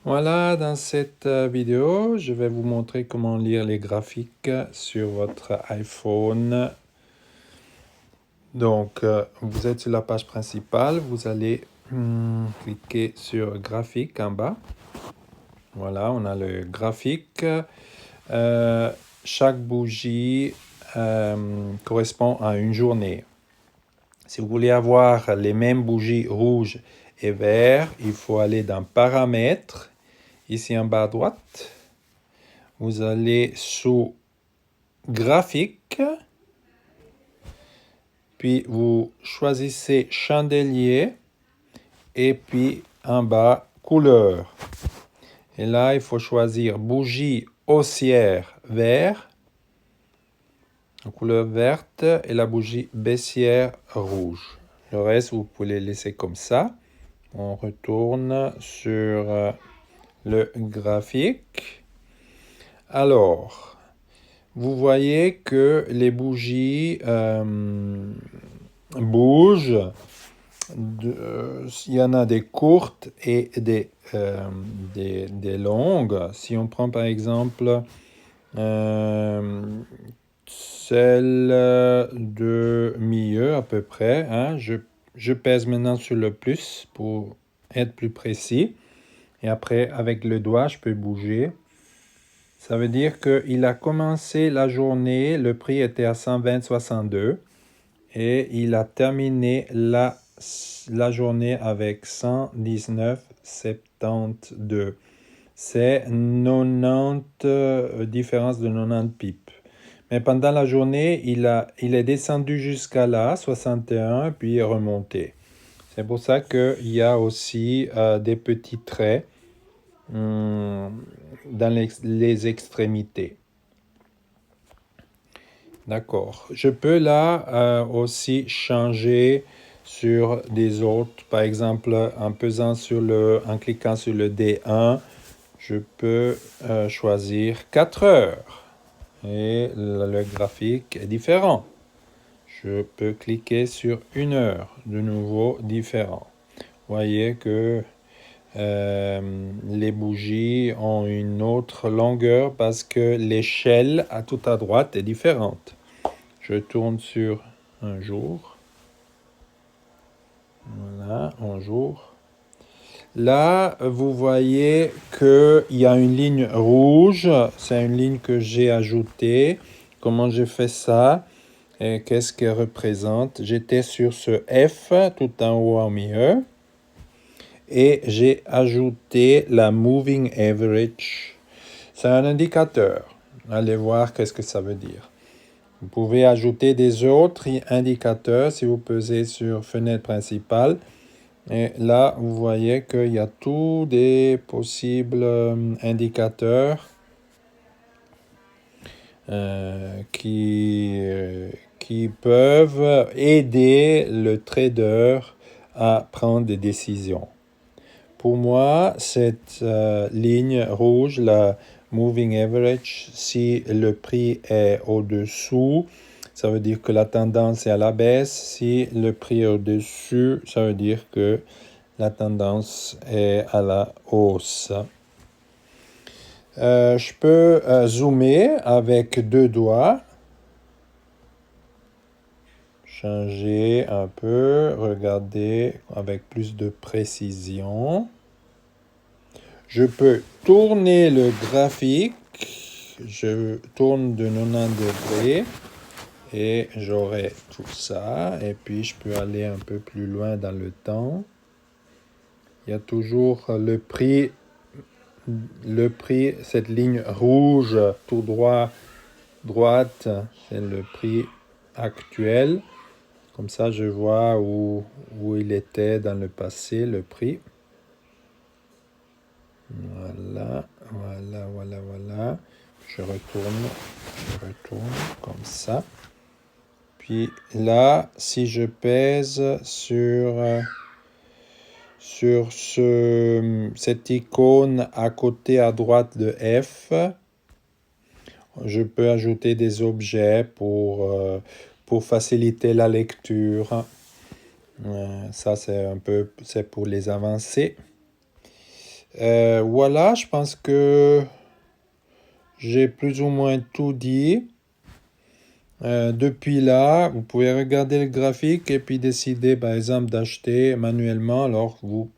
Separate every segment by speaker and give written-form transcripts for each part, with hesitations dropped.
Speaker 1: Voilà, dans cette vidéo, je vais vous montrer comment lire les graphiques sur votre iPhone. Donc, vous êtes sur la page principale, vous allez cliquer sur graphique en bas. Voilà, on a le graphique. Chaque bougie correspond à une journée. Si vous voulez avoir les mêmes bougies rouges et verts, il faut aller dans Paramètres, ici en bas à droite. Vous allez sous Graphique, puis vous choisissez Chandelier, et puis en bas Couleur. Et là, il faut choisir Bougie haussière vert, la couleur verte, et la bougie baissière rouge. Le reste, vous pouvez les laisser comme ça. On retourne sur le graphique. Alors, vous voyez que les bougies bougent. Il y en a des courtes et des longues. Si on prend par exemple celle de milieu à peu près, hein, je pèse maintenant sur le plus pour être plus précis. Et après, avec le doigt, je peux bouger. Ça veut dire qu'il a commencé la journée, le prix était à 120,62 et il a terminé la journée avec 119,72. C'est 90 différence de 90 pips. Mais pendant la journée, il est descendu jusqu'à là, 61, puis est remonté. C'est pour ça qu'il y a aussi des petits traits dans les extrémités. D'accord. Je peux là aussi changer sur des autres. Par exemple, en cliquant sur le D1, je peux choisir 4 heures. Et le graphique est différent. Je peux cliquer sur 1 heure, de nouveau différent. Vous voyez que les bougies ont une autre longueur parce que l'échelle à tout à droite est différente. Je tourne sur un jour. Voilà, un jour. Là, vous voyez qu'il y a une ligne rouge. C'est une ligne que j'ai ajoutée. Comment j'ai fait ça? Et qu'est-ce qu'elle représente? J'étais sur ce F tout en haut au milieu. Et j'ai ajouté la Moving Average. C'est un indicateur. Allez voir qu'est-ce que ça veut dire. Vous pouvez ajouter des autres indicateurs si vous pesez sur Fenêtre principale. Et là, vous voyez qu'il y a tous des possibles indicateurs qui peuvent aider le trader à prendre des décisions. Pour moi, cette ligne rouge, la Moving Average, si le prix est au-dessous, ça veut dire que la tendance est à la baisse. Si le prix est au-dessus, ça veut dire que la tendance est à la hausse. Je peux zoomer avec 2 doigts. Changer un peu, regarder avec plus de précision. Je peux tourner le graphique. Je tourne de 90 degrés et j'aurai tout ça. Et puis, je peux aller un peu plus loin dans le temps. Il y a toujours le prix, cette ligne rouge tout droite, c'est le prix actuel. Comme ça, je vois où il était dans le passé, le prix. Voilà. Je retourne comme ça. Puis là, si je pèse sur cette icône à côté à droite de F, je peux ajouter des objets pour faciliter la lecture. Ça, c'est pour les avancées. Voilà, je pense que j'ai plus ou moins tout dit. Depuis là, vous pouvez regarder le graphique et puis décider par exemple d'acheter manuellement. Alors vous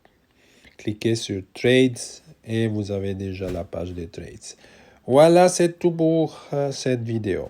Speaker 1: cliquez sur Trades et vous avez déjà la page des trades. Voilà, c'est tout pour cette vidéo.